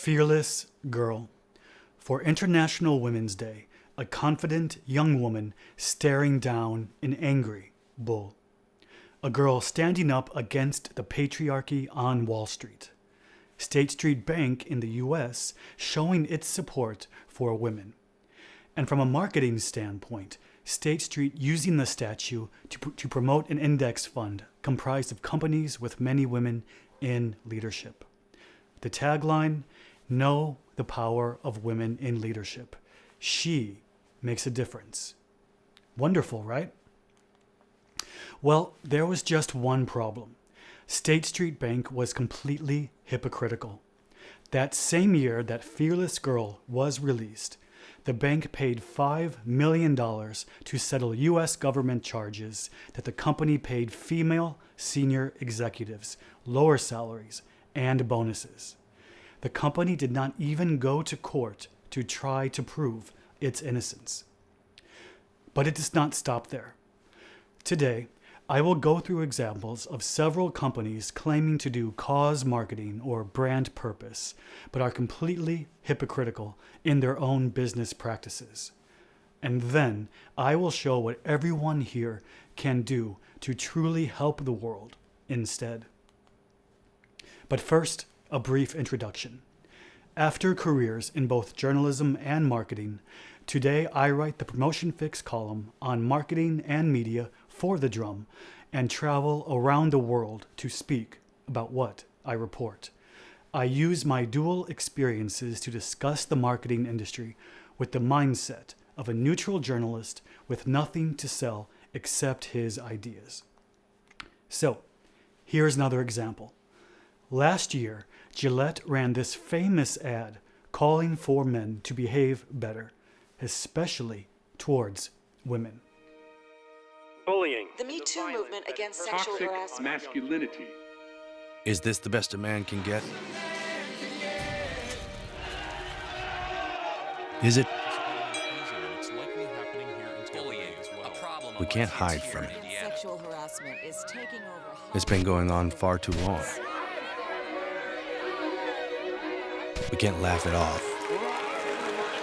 Fearless girl. For International Women's Day, a confident young woman staring down an angry bull. A girl standing up against the patriarchy on Wall Street. State Street Bank in the US showing its support for women. And from a marketing standpoint, State Street using the statue to promote an index fund comprised of companies with many women in leadership. The tagline, know the power of women in leadership. She makes a difference. Wonderful, right? Well, there was just one problem. State Street Bank was completely hypocritical. That same year that Fearless Girl was released, the bank paid $5 million to settle U.S. government charges that the company paid female senior executives lower salaries and bonuses. The company did not even go to court to try to prove its innocence. But it does not stop there. Today, I will go through examples of several companies claiming to do cause marketing or brand purpose, but are completely hypocritical in their own business practices. And then I will show what everyone here can do to truly help the world instead. But first, a brief introduction. After careers in both journalism and marketing, today I write the Promotion Fix column on marketing and media for The Drum and travel around the world to speak about what I report. I use my dual experiences to discuss the marketing industry with the mindset of a neutral journalist with nothing to sell except his ideas. So, here's another example. Last year, Gillette ran this famous ad calling for men to behave better, especially towards women. Bullying. The Me Too movement against sexual harassment. Toxic masculinity. Is this the best a man can get? Is it? We can't hide from it. Sexual harassment is taking over. It's been going on far too long. We can't laugh it off.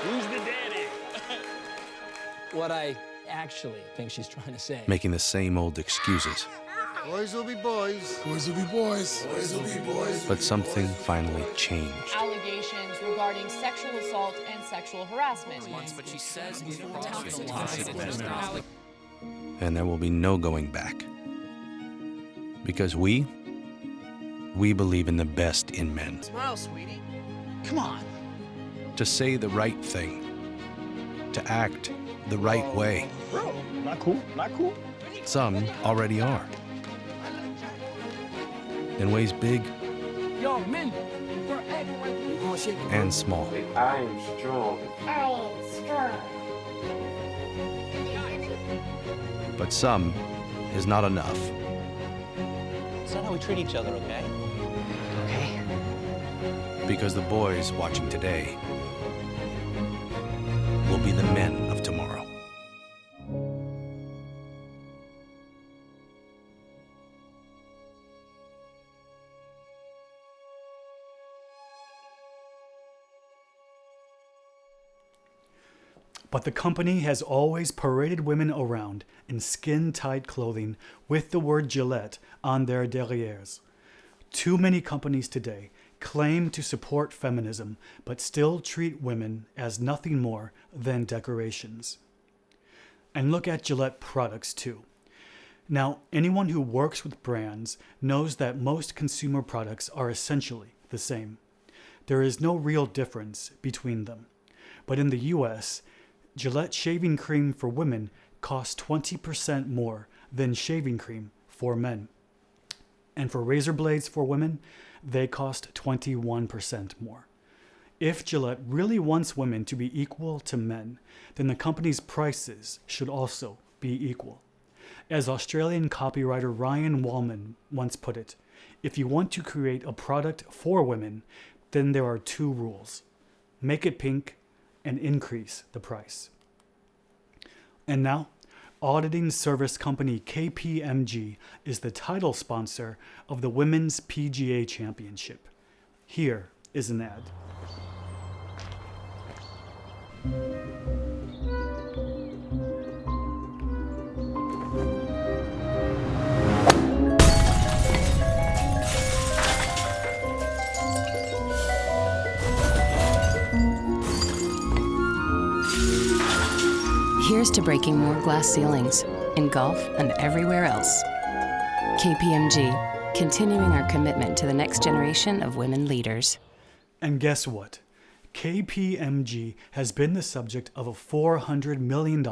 Who's the daddy? What I actually think she's trying to say. Making the same old excuses. Boys will be boys. Boys will be boys. Boys will be boys. But something finally changed. Allegations regarding sexual assault and sexual harassment. But she says he's And there will be no going back. Because we believe in the best in men. Smile, sweetie. Come on. To say the right thing. To act the right way. Bro, not cool, not cool. Some already are. In ways big Yo, men, and small. I am strong. But some is not enough. It's not how we treat each other, okay? Okay. Because the boys watching today will be the men of tomorrow. But the company has always paraded women around in skin-tight clothing with the word Gillette on their derrieres. Too many companies today claim to support feminism, but still treat women as nothing more than decorations. And look at Gillette products too. Now, anyone who works with brands knows that most consumer products are essentially the same. There is no real difference between them. But in the US, Gillette shaving cream for women costs 20% more than shaving cream for men. And for razor blades for women, they cost 21% more. If Gillette really wants women to be equal to men, then the company's prices should also be equal. As Australian copywriter Ryan Wartman once put it, if you want to create a product for women, then there are two rules. Make it pink and increase the price. And now, auditing service company KPMG is the title sponsor of the Women's PGA Championship. Here is an ad. Here's to breaking more glass ceilings in golf and everywhere else. KPMG, continuing our commitment to the next generation of women leaders. And guess what? KPMG has been the subject of a $400 million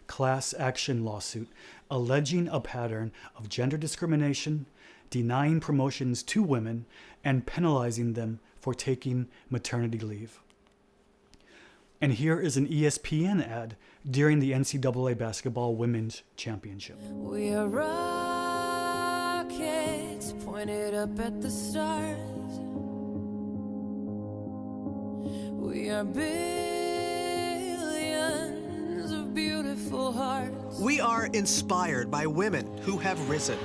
class action lawsuit alleging a pattern of gender discrimination, denying promotions to women, and penalizing them for taking maternity leave. And here is an ESPN ad during the NCAA Basketball Women's Championship. We are rockets pointed up at the stars. We are billions of beautiful hearts. We are inspired by women who have risen.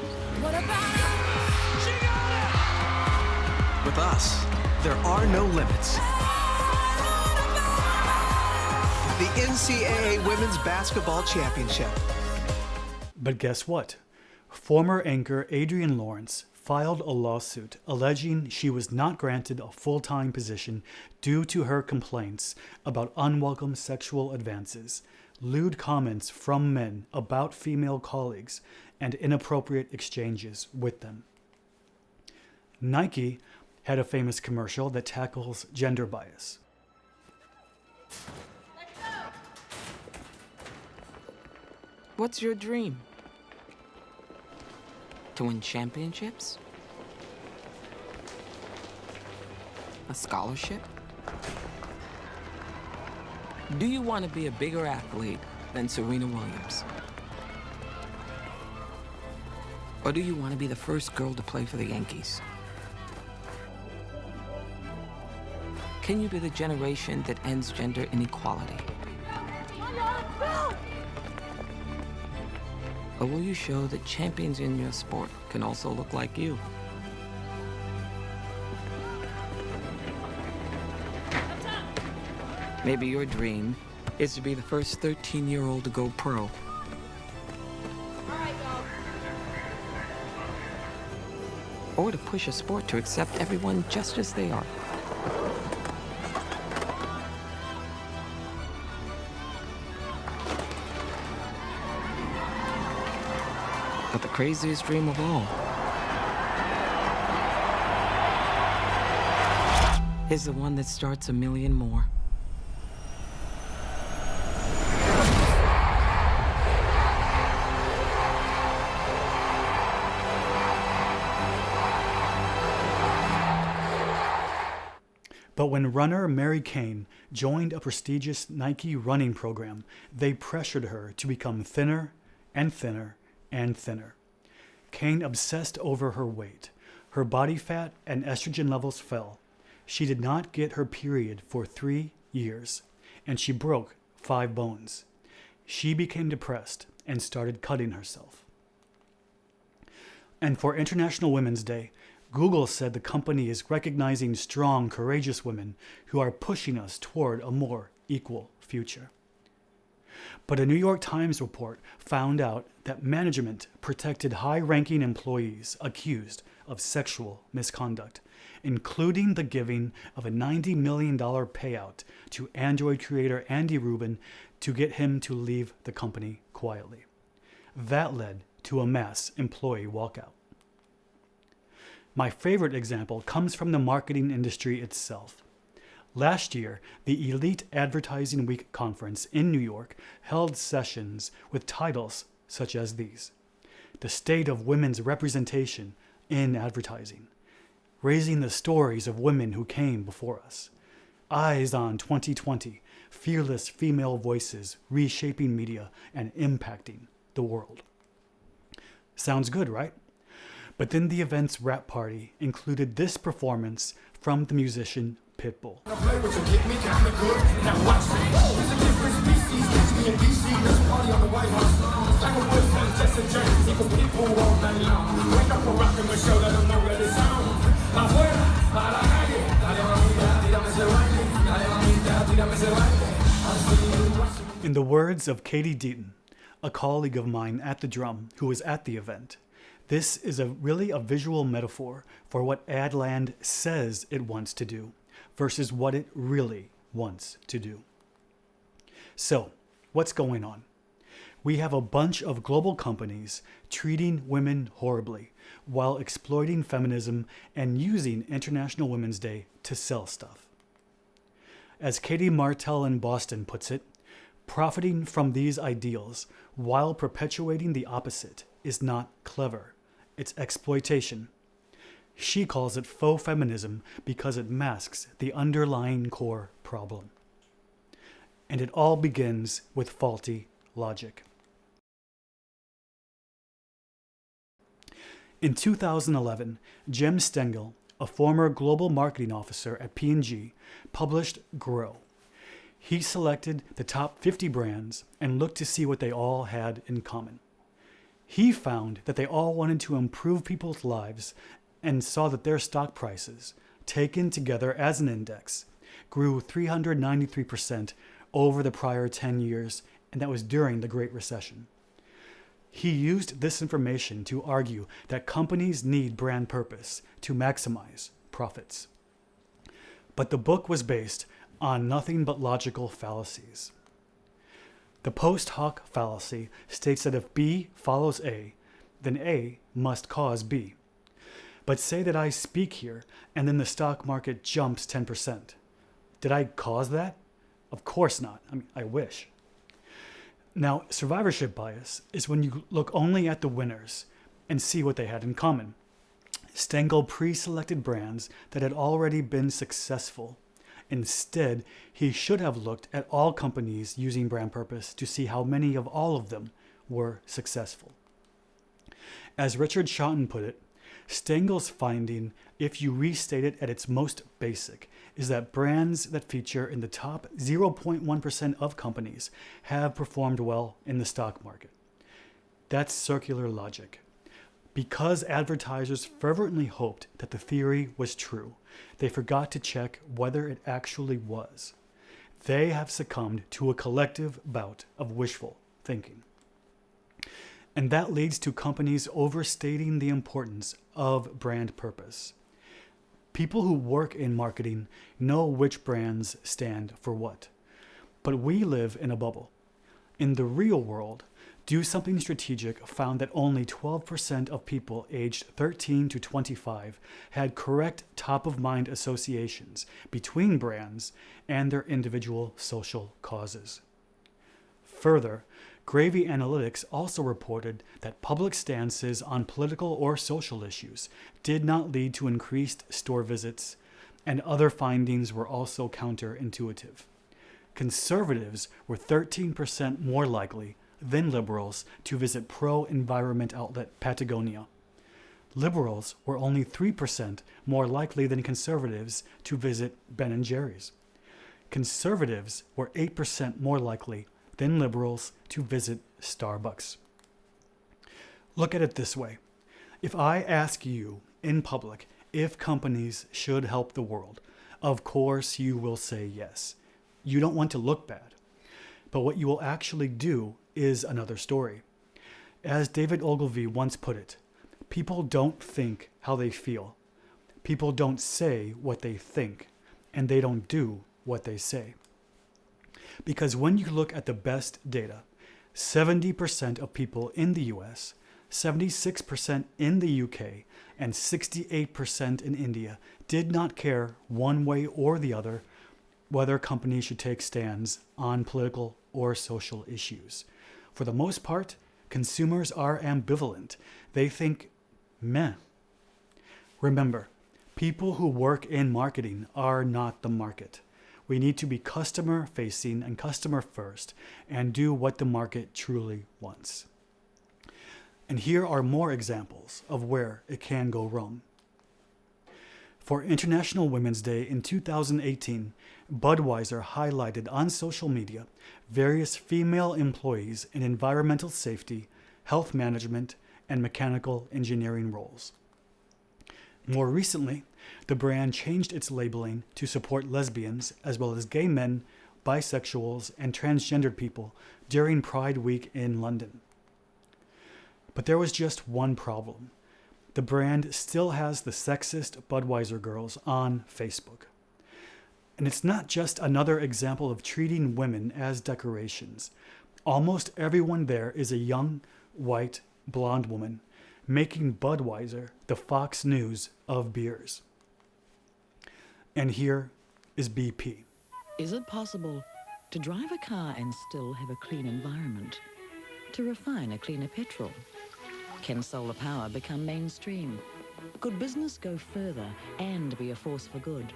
What about us? She got it! With us, there are no limits. The NCAA Women's Basketball Championship. But guess what? Former anchor Adrienne Lawrence filed a lawsuit alleging she was not granted a full-time position due to her complaints about unwelcome sexual advances, lewd comments from men about female colleagues, and inappropriate exchanges with them. Nike had a famous commercial that tackles gender bias. What's your dream? To win championships? A scholarship? Do you want to be a bigger athlete than Serena Williams? Or do you want to be the first girl to play for the Yankees? Can you be the generation that ends gender inequality? Or will you show that champions in your sport can also look like you? Maybe your dream is to be the first 13-year-old to go pro. Or to push a sport to accept everyone just as they are. But the craziest dream of all is the one that starts a million more. But when runner Mary Kane joined a prestigious Nike running program, they pressured her to become thinner and thinner and thinner. Kane obsessed over her weight. Her body fat and estrogen levels fell. She did not get her period for 3 years, and she broke 5 bones. She became depressed and started cutting herself. And for International Women's Day, Google said the company is recognizing strong, courageous women who are pushing us toward a more equal future. But a New York Times report found out that management protected high-ranking employees accused of sexual misconduct, including the giving of a $90 million payout to Android creator Andy Rubin to get him to leave the company quietly. That led to a mass employee walkout. My favorite example comes from the marketing industry itself. Last year, the Elite Advertising Week conference in New York held sessions with titles such as these: The State of Women's Representation in Advertising, Raising the Stories of Women Who Came Before Us, Eyes on 2020, Fearless Female Voices Reshaping Media and Impacting the World. Sounds good, right? But then the event's wrap party included this performance from the musician Pitbull. In the words of Katie Deaton, a colleague of mine at the Drum who was at the event, this is really a visual metaphor for what Adland says it wants to do versus what it really wants to do. So, what's going on? We have a bunch of global companies treating women horribly while exploiting feminism and using International Women's Day to sell stuff. As Katie Martell in Boston puts it, profiting from these ideals while perpetuating the opposite is not clever. It's exploitation. She calls it faux feminism because it masks the underlying core problem. And it all begins with faulty logic. In 2011, Jem Stengel, a former global marketing officer at P&G, published Grow. He selected the top 50 brands and looked to see what they all had in common. He found that they all wanted to improve people's lives and saw that their stock prices, taken together as an index, grew 393% over the prior 10 years, and that was during the Great Recession. He used this information to argue that companies need brand purpose to maximize profits. But the book was based on nothing but logical fallacies. The post hoc fallacy states that if B follows A, then A must cause B. But say that I speak here and then the stock market jumps 10%. Did I cause that? Of course not. I wish. Now, survivorship bias is when you look only at the winners and see what they had in common. Stengel pre-selected brands that had already been successful. Instead, he should have looked at all companies using brand purpose to see how many of all of them were successful. As Richard Shotton put it, Stengel's finding, if you restate it at its most basic, is that brands that feature in the top 0.1% of companies have performed well in the stock market. That's circular logic. Because advertisers fervently hoped that the theory was true, they forgot to check whether it actually was. They have succumbed to a collective bout of wishful thinking. And that leads to companies overstating the importance of brand purpose. People who work in marketing know which brands stand for what. But we live in a bubble. In the real world, Do Something Strategic found that only 12% of people aged 13 to 25 had correct top-of-mind associations between brands and their individual social causes. Further, Gravy Analytics also reported that public stances on political or social issues did not lead to increased store visits, and other findings were also counterintuitive. Conservatives were 13% more likely than liberals to visit pro-environment outlet Patagonia. Liberals were only 3% more likely than conservatives to visit Ben & Jerry's. Conservatives were 8% more likely than liberals to visit Starbucks. Look at it this way. If I ask you in public if companies should help the world, of course you will say yes. You don't want to look bad. But what you will actually do is another story. As David Ogilvy once put it, people don't think how they feel. People don't say what they think, and they don't do what they say. Because when you look at the best data, 70% of people in the US, 76% in the UK, and 68% in India did not care one way or the other whether companies should take stands on political or social issues. For the most part, consumers are ambivalent. They think, meh. Remember, people who work in marketing are not the market. We need to be customer-facing and customer-first and do what the market truly wants. And here are more examples of where it can go wrong. For International Women's Day in 2018, Budweiser highlighted on social media various female employees in environmental safety, health management, and mechanical engineering roles. More recently, the brand changed its labeling to support lesbians as well as gay men, bisexuals, and transgendered people during Pride Week in London. But there was just one problem. The brand still has the sexist Budweiser girls on Facebook. And it's not just another example of treating women as decorations. Almost everyone there is a young, white, blonde woman, making Budweiser the Fox News of beers. And here is BP. Is it possible to drive a car and still have a clean environment? To refine a cleaner petrol? Can solar power become mainstream? Could business go further and be a force for good?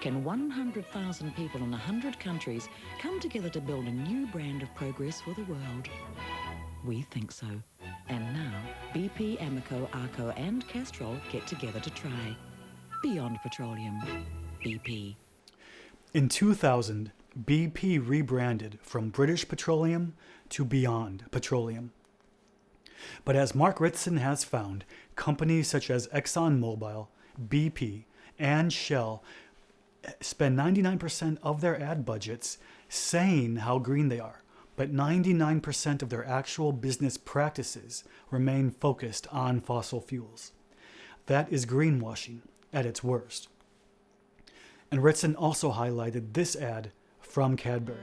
Can 100,000 people in 100 countries come together to build a new brand of progress for the world? We think so. And now, BP, Amoco, Arco and Castrol get together to try. Beyond Petroleum. BP. In 2000, BP rebranded from British Petroleum to Beyond Petroleum. But as Mark Ritson has found, companies such as ExxonMobil, BP, and Shell spend 99% of their ad budgets saying how green they are, but 99% of their actual business practices remain focused on fossil fuels. That is greenwashing at its worst. And Ritson also highlighted this ad from Cadbury.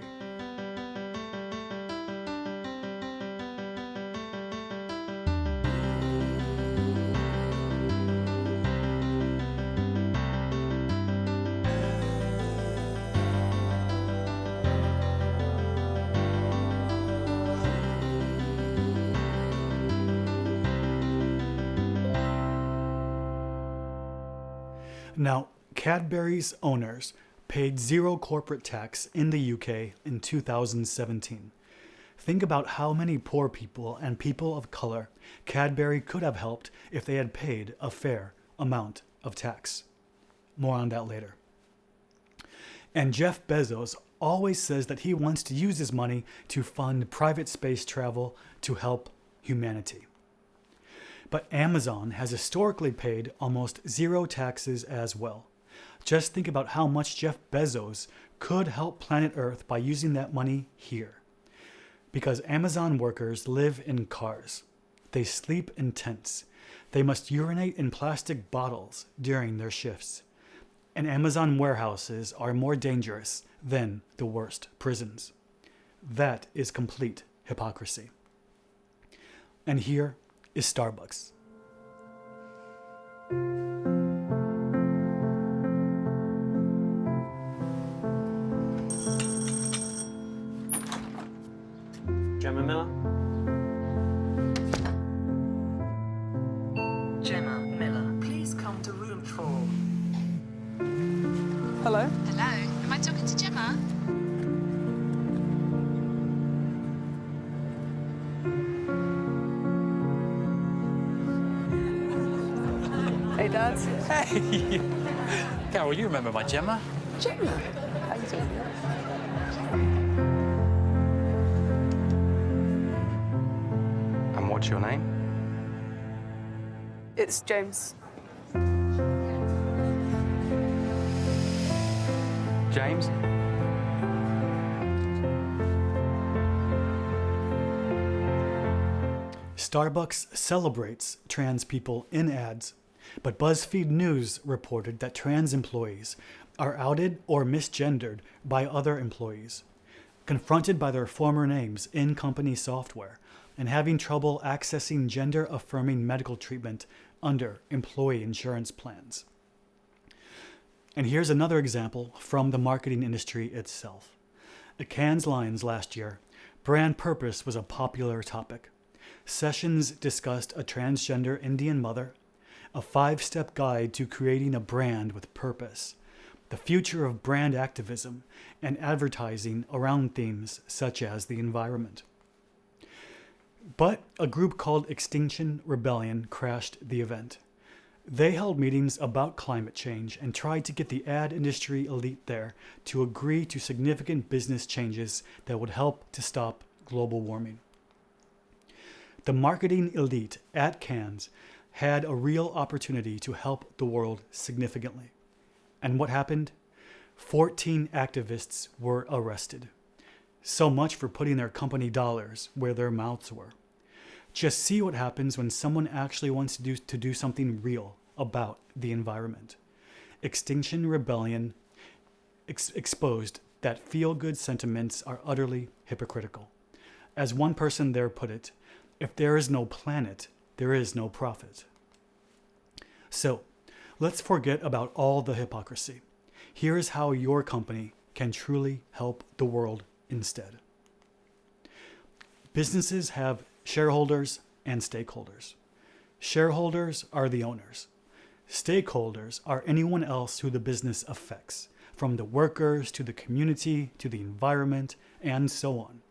Now, Cadbury's owners paid zero corporate tax in the UK in 2017. Think about how many poor people and people of color Cadbury could have helped if they had paid a fair amount of tax. More on that later. And Jeff Bezos always says that he wants to use his money to fund private space travel to help humanity. But Amazon has historically paid almost zero taxes as well. Just think about how much Jeff Bezos could help planet Earth by using that money here. Because Amazon workers live in cars. They sleep in tents. They must urinate in plastic bottles during their shifts. And Amazon warehouses are more dangerous than the worst prisons. That is complete hypocrisy. And here is Starbucks. Gemma Miller? Gemma Miller, please come to room 4. Hello? Hello, am I talking to Gemma? Hey, Dad. Hey! Carol, you remember my Gemma? Gemma. How you doing? And what's your name? It's James. James? Starbucks celebrates trans people in ads, but BuzzFeed News reported that trans employees are outed or misgendered by other employees, confronted by their former names in company software, and having trouble accessing gender-affirming medical treatment under employee insurance plans. And here's another example from the marketing industry itself. At Cannes Lions last year, brand purpose was a popular topic. Sessions discussed a transgender Indian mother, a 5-step guide to creating a brand with purpose, the future of brand activism, and advertising around themes such as the environment. But a group called Extinction Rebellion crashed the event. They held meetings about climate change and tried to get the ad industry elite there to agree to significant business changes that would help to stop global warming. The marketing elite at Cannes had a real opportunity to help the world significantly. And what happened? 14 activists were arrested. So much for putting their company dollars where their mouths were. Just see what happens when someone actually wants to do something real about the environment. Extinction Rebellion exposed that feel-good sentiments are utterly hypocritical. As one person there put it, if there is no planet, there is no profit. So, let's forget about all the hypocrisy. Here is how your company can truly help the world instead. Businesses have shareholders and stakeholders. Shareholders are the owners. Stakeholders are anyone else who the business affects, from the workers to the community to the environment, and so on.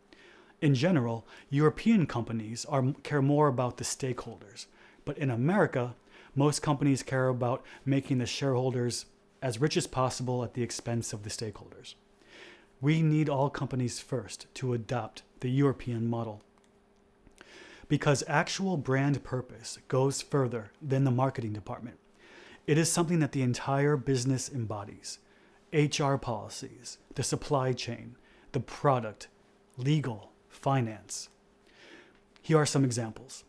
In general, European companies care more about the stakeholders, but in America, most companies care about making the shareholders as rich as possible at the expense of the stakeholders. We need all companies first to adopt the European model, because actual brand purpose goes further than the marketing department. It is something that the entire business embodies. HR policies, the supply chain, the product, legal, finance. Here are some examples.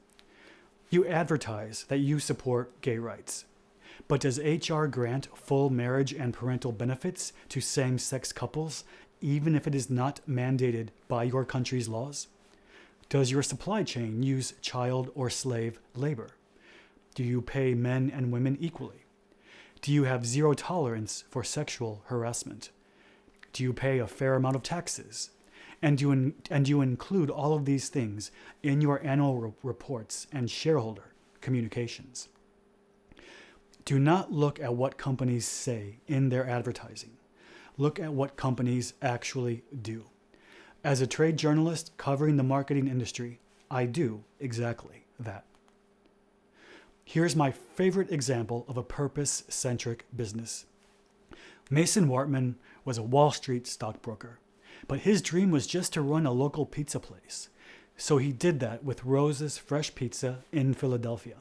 You advertise that you support gay rights, but does HR grant full marriage and parental benefits to same-sex couples, even if it is not mandated by your country's laws? Does your supply chain use child or slave labor? Do you pay men and women equally? Do you have zero tolerance for sexual harassment? Do you pay a fair amount of taxes? And you include all of these things in your annual reports and shareholder communications. Do not look at what companies say in their advertising. Look at what companies actually do. As a trade journalist covering the marketing industry, I do exactly that. Here's my favorite example of a purpose-centric business. Mason Wartman was a Wall Street stockbroker, but his dream was just to run a local pizza place. So he did that with Rose's Fresh Pizza in Philadelphia.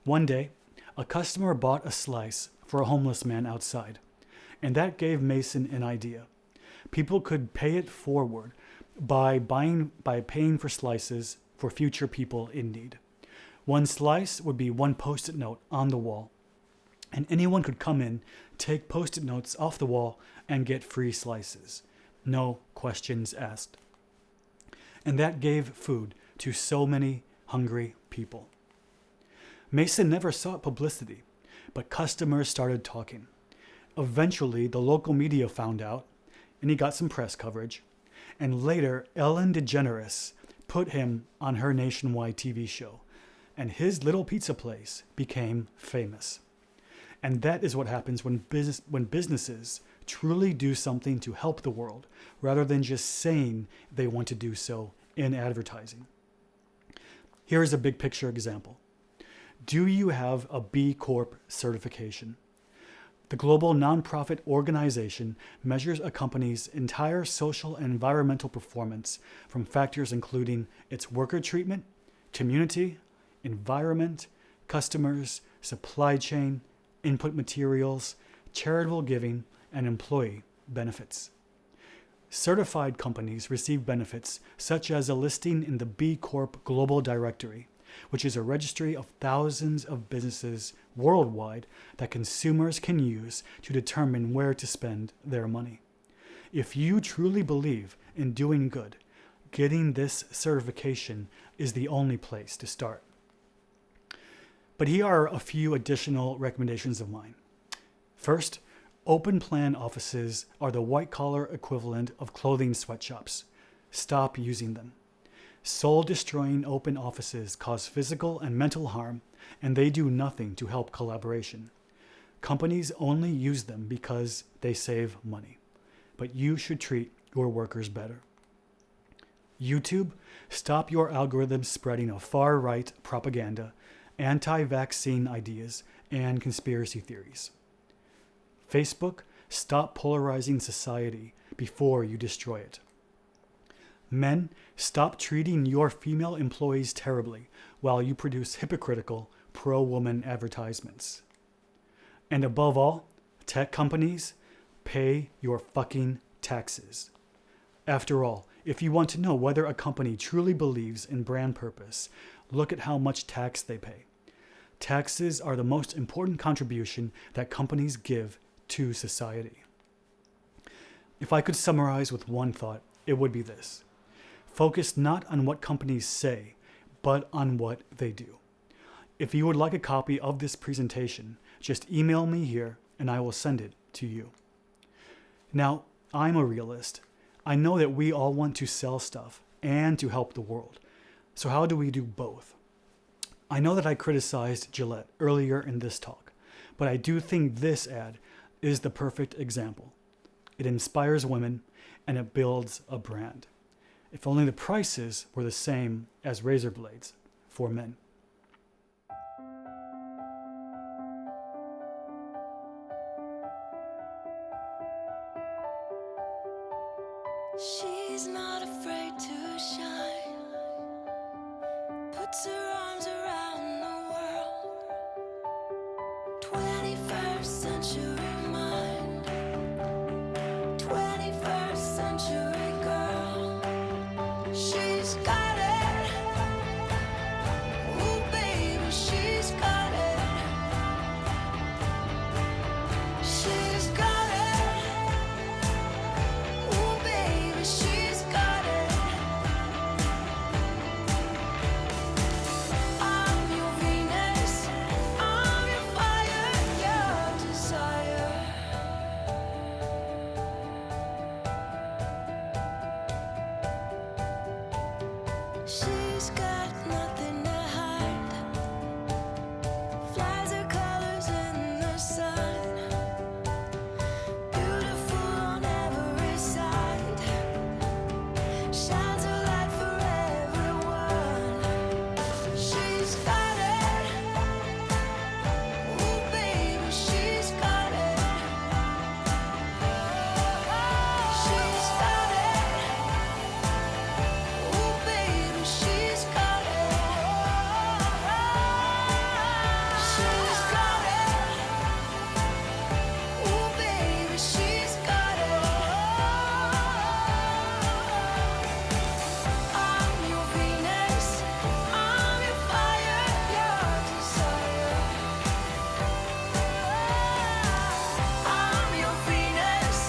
One day, a customer bought a slice for a homeless man outside, and that gave Mason an idea. People could pay it forward by paying for slices for future people in need. One slice would be one Post-it note on the wall, and anyone could come in, take Post-it notes off the wall, and get free slices. No questions asked. And that gave food to so many hungry people. Mason never sought publicity, but customers started talking. Eventually, the local media found out, and he got some press coverage. And later, Ellen DeGeneres put him on her nationwide TV show, and his little pizza place became famous. And that is what happens when businesses truly do something to help the world, rather than just saying they want to do so in advertising. Here is a big picture example. Do you have a B Corp certification? The global nonprofit organization measures a company's entire social and environmental performance from factors including its worker treatment, community, environment, customers, supply chain, input materials, charitable giving, and employee benefits. Certified companies receive benefits such as a listing in the B Corp Global Directory, which is a registry of thousands of businesses worldwide that consumers can use to determine where to spend their money. If you truly believe in doing good, getting this certification is the only place to start. But here are a few additional recommendations of mine. First, open plan offices are the white-collar equivalent of clothing sweatshops. Stop using them. Soul-destroying open offices cause physical and mental harm, and they do nothing to help collaboration. Companies only use them because they save money. But you should treat your workers better. YouTube, stop your algorithms spreading a far-right propaganda, anti-vaccine ideas, and conspiracy theories. Facebook, stop polarizing society before you destroy it. Men, stop treating your female employees terribly while you produce hypocritical pro-woman advertisements. And above all, tech companies, Pay your fucking taxes. After all, if you want to know whether a company truly believes in brand purpose, look at how much tax they pay. Taxes are the most important contribution that companies give to society. If I could summarize with one thought, it would be this. Focus not on what companies say, but on what they do. If you would like a copy of this presentation, just email me here and I will send it to you. Now, I'm a realist. I know that we all want to sell stuff and to help the world. So how do we do both? I know that I criticized Gillette earlier in this talk, but I do think this ad is the perfect example. It inspires women and it builds a brand. If only the prices were the same as razor blades for men. She's not afraid to shine, puts her arms around the world. 21st century mind, 21st century girl. She's got it, ooh baby, she's got it. She's got it, ooh baby, she's got it. I'm your Venus, I'm your fire, your desire. She's got nothing to hide, flies her colors in the sun, beautiful on every side, shines a light for everyone. She's got it, ooh baby, she's got it. She's got it, ooh baby, she's got it. She's got it, ooh baby, she's got it. I'm your Venus, I'm your fire, your desire. I'm your Venus,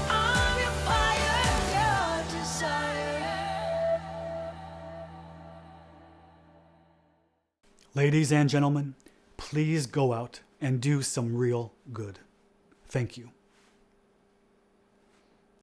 I'm your fire, your desire. Ladies and gentlemen, please go out and do some real good. Thank you.